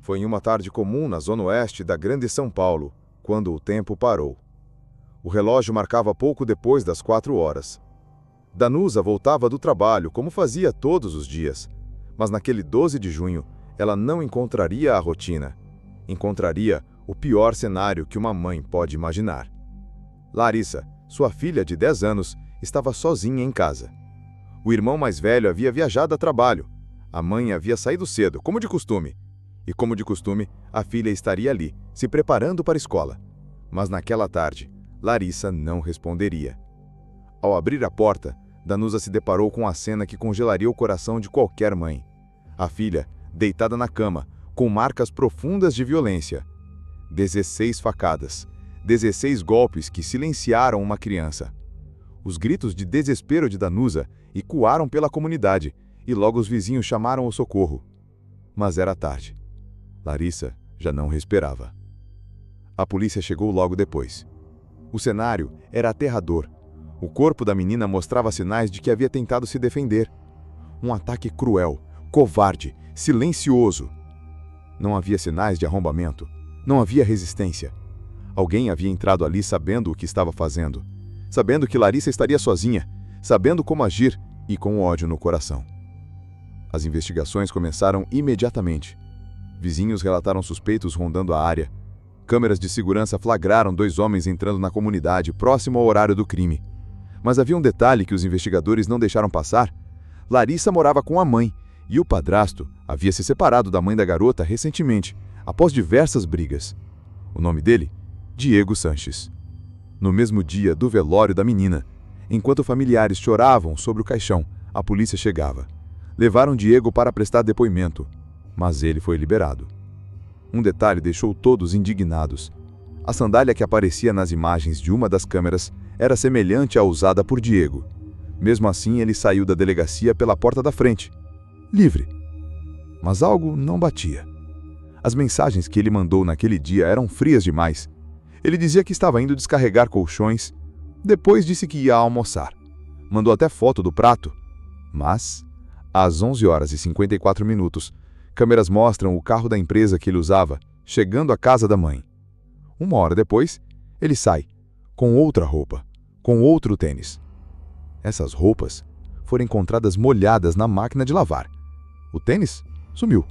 Foi em uma tarde comum na zona oeste da Grande São Paulo, quando o tempo parou. O relógio marcava pouco depois das 4 horas. Danusa voltava do trabalho, como fazia todos os dias. Mas naquele 12 de junho, ela não encontraria a rotina. Encontraria o pior cenário que uma mãe pode imaginar. Larissa, sua filha de 10 anos, estava sozinha em casa. O irmão mais velho havia viajado a trabalho. A mãe havia saído cedo, como de costume. E como de costume, a filha estaria ali, se preparando para a escola. Mas naquela tarde, Larissa não responderia. Ao abrir a porta, Danusa se deparou com a cena que congelaria o coração de qualquer mãe. A filha, deitada na cama, com marcas profundas de violência. 16 facadas, 16 golpes que silenciaram uma criança. Os gritos de desespero de Danusa ecoaram pela comunidade, e logo os vizinhos chamaram o socorro. Mas era tarde. Larissa já não respirava. A polícia chegou logo depois. O cenário era aterrador. O corpo da menina mostrava sinais de que havia tentado se defender. Um ataque cruel, covarde, silencioso. Não havia sinais de arrombamento. Não havia resistência. Alguém havia entrado ali sabendo o que estava fazendo. Sabendo que Larissa estaria sozinha. Sabendo como agir e com ódio no coração. As investigações começaram imediatamente. Vizinhos relataram suspeitos rondando a área. Câmeras de segurança flagraram 2 homens entrando na comunidade próximo ao horário do crime. Mas havia um detalhe que os investigadores não deixaram passar. Larissa morava com a mãe, e o padrasto havia se separado da mãe da garota recentemente, após diversas brigas. O nome dele? Diego Sanches. No mesmo dia do velório da menina, enquanto familiares choravam sobre o caixão, a polícia chegava. Levaram Diego para prestar depoimento, mas ele foi liberado. Um detalhe deixou todos indignados. A sandália que aparecia nas imagens de uma das câmeras era semelhante à usada por Diego. Mesmo assim, ele saiu da delegacia pela porta da frente, livre. Mas algo não batia. As mensagens que ele mandou naquele dia eram frias demais. Ele dizia que estava indo descarregar colchões, depois disse que ia almoçar. Mandou até foto do prato. Mas, às 11h54, câmeras mostram o carro da empresa que ele usava, chegando à casa da mãe. 1 hora depois, ele sai, com outra roupa, com outro tênis. Essas roupas foram encontradas molhadas na máquina de lavar. O tênis sumiu.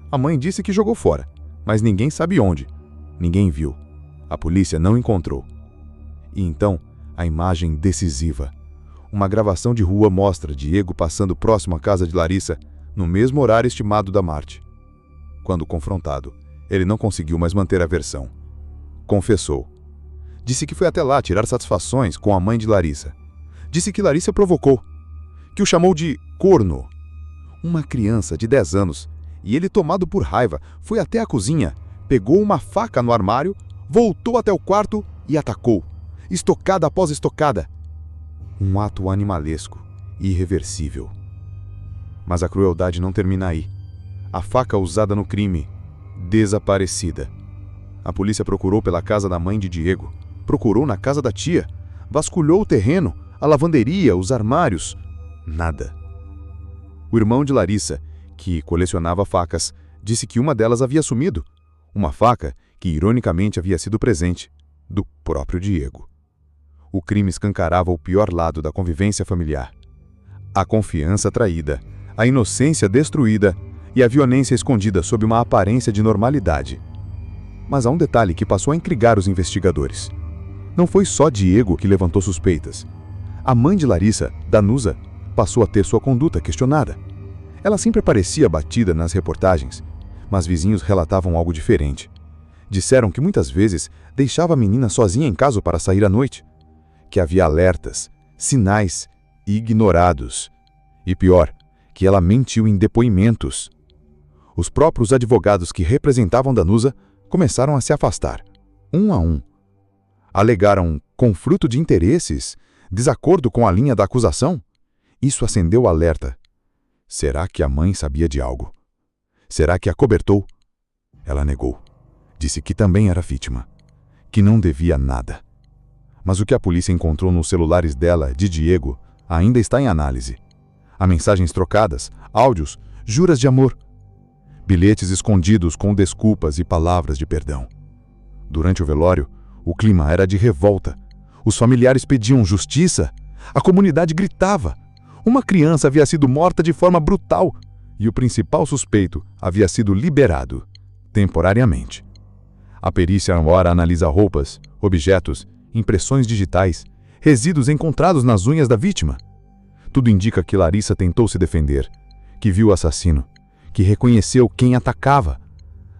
A mãe disse que jogou fora, mas ninguém sabe onde. Ninguém viu. A polícia não encontrou. E então, a imagem decisiva. Uma gravação de rua mostra Diego passando próximo à casa de Larissa, no mesmo horário estimado da morte. Quando confrontado, ele não conseguiu mais manter a versão. Confessou. Disse que foi até lá tirar satisfações com a mãe de Larissa. Disse que Larissa provocou, que o chamou de corno. Uma criança de 10 anos, e ele, tomado por raiva, foi até a cozinha, pegou uma faca no armário, voltou até o quarto e atacou, estocada após estocada. Um ato animalesco e irreversível. Mas a crueldade não termina aí. A faca usada no crime, desaparecida. A polícia procurou pela casa da mãe de Diego, procurou na casa da tia, vasculhou o terreno, a lavanderia, os armários. Nada. O irmão de Larissa, que colecionava facas, disse que uma delas havia sumido. Uma faca que, ironicamente, havia sido presente do próprio Diego. O crime escancarava o pior lado da convivência familiar. A confiança traída, a inocência destruída e a violência escondida sob uma aparência de normalidade. Mas há um detalhe que passou a intrigar os investigadores. Não foi só Diego que levantou suspeitas. A mãe de Larissa, Danusa, passou a ter sua conduta questionada. Ela sempre parecia abatida nas reportagens, mas vizinhos relatavam algo diferente. Disseram que muitas vezes deixava a menina sozinha em casa para sair à noite, que havia alertas, sinais ignorados. E pior, que ela mentiu em depoimentos. Os próprios advogados que representavam Danusa começaram a se afastar, um a um. Alegaram conflito de interesses, desacordo com a linha da acusação. Isso acendeu o alerta. Será que a mãe sabia de algo? Será que a cobertou? Ela negou. Disse que também era vítima, que não devia nada. Mas o que a polícia encontrou nos celulares dela, de Diego, ainda está em análise. Há mensagens trocadas, áudios, juras de amor. bilhetes escondidos com desculpas e palavras de perdão. Durante o velório, o clima era de revolta. Os familiares pediam justiça, a comunidade gritava. Uma criança havia sido morta de forma brutal e o principal suspeito havia sido liberado, temporariamente. A perícia agora analisa roupas, objetos, impressões digitais, resíduos encontrados nas unhas da vítima. Tudo indica que Larissa tentou se defender, que viu o assassino, que reconheceu quem atacava.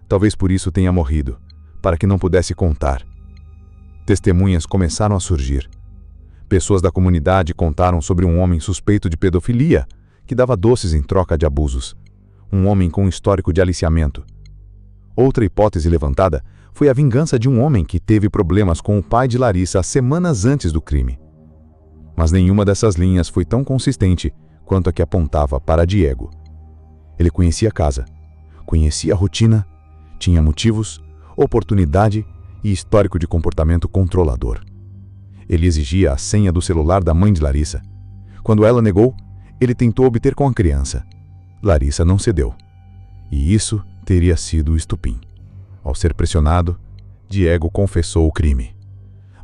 Talvez por isso tenha morrido, para que não pudesse contar. Testemunhas começaram a surgir. Pessoas da comunidade contaram sobre um homem suspeito de pedofilia, que dava doces em troca de abusos. Um homem com um histórico de aliciamento. Outra hipótese levantada foi a vingança de um homem que teve problemas com o pai de Larissa semanas antes do crime. Mas nenhuma dessas linhas foi tão consistente quanto a que apontava para Diego. Ele conhecia a casa, conhecia a rotina, tinha motivos, oportunidade e histórico de comportamento controlador. Ele exigia a senha do celular da mãe de Larissa. Quando ela negou, ele tentou obter com a criança. Larissa não cedeu. E isso teria sido o estupim. Ao ser pressionado, Diego confessou o crime.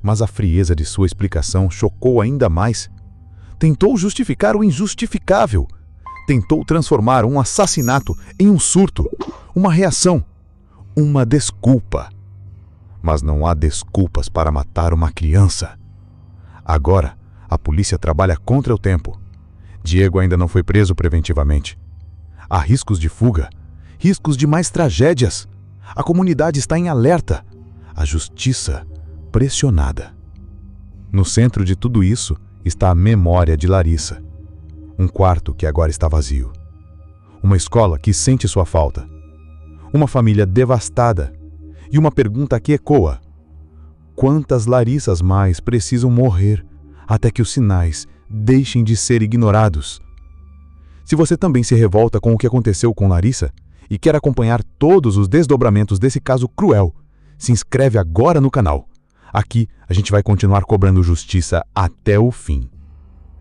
Mas a frieza de sua explicação chocou ainda mais. Tentou justificar o injustificável. Tentou transformar um assassinato em um surto, uma reação, uma desculpa. Mas não há desculpas para matar uma criança. Agora, a polícia trabalha contra o tempo. Diego ainda não foi preso preventivamente. Há riscos de fuga, riscos de mais tragédias. A comunidade está em alerta. A justiça pressionada. No centro de tudo isso está a memória de Larissa. Um quarto que agora está vazio. Uma escola que sente sua falta. Uma família devastada. E uma pergunta que ecoa: quantas Larissas mais precisam morrer até que os sinais deixem de ser ignorados? Se você também se revolta com o que aconteceu com Larissa e quer acompanhar todos os desdobramentos desse caso cruel, se inscreve agora no canal. Aqui a gente vai continuar cobrando justiça até o fim.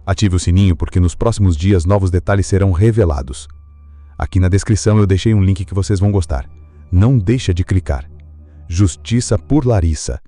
Ative o sininho porque nos próximos dias novos detalhes serão revelados. Aqui na descrição eu deixei um link que vocês vão gostar. Não deixa de clicar. Justiça por Larissa.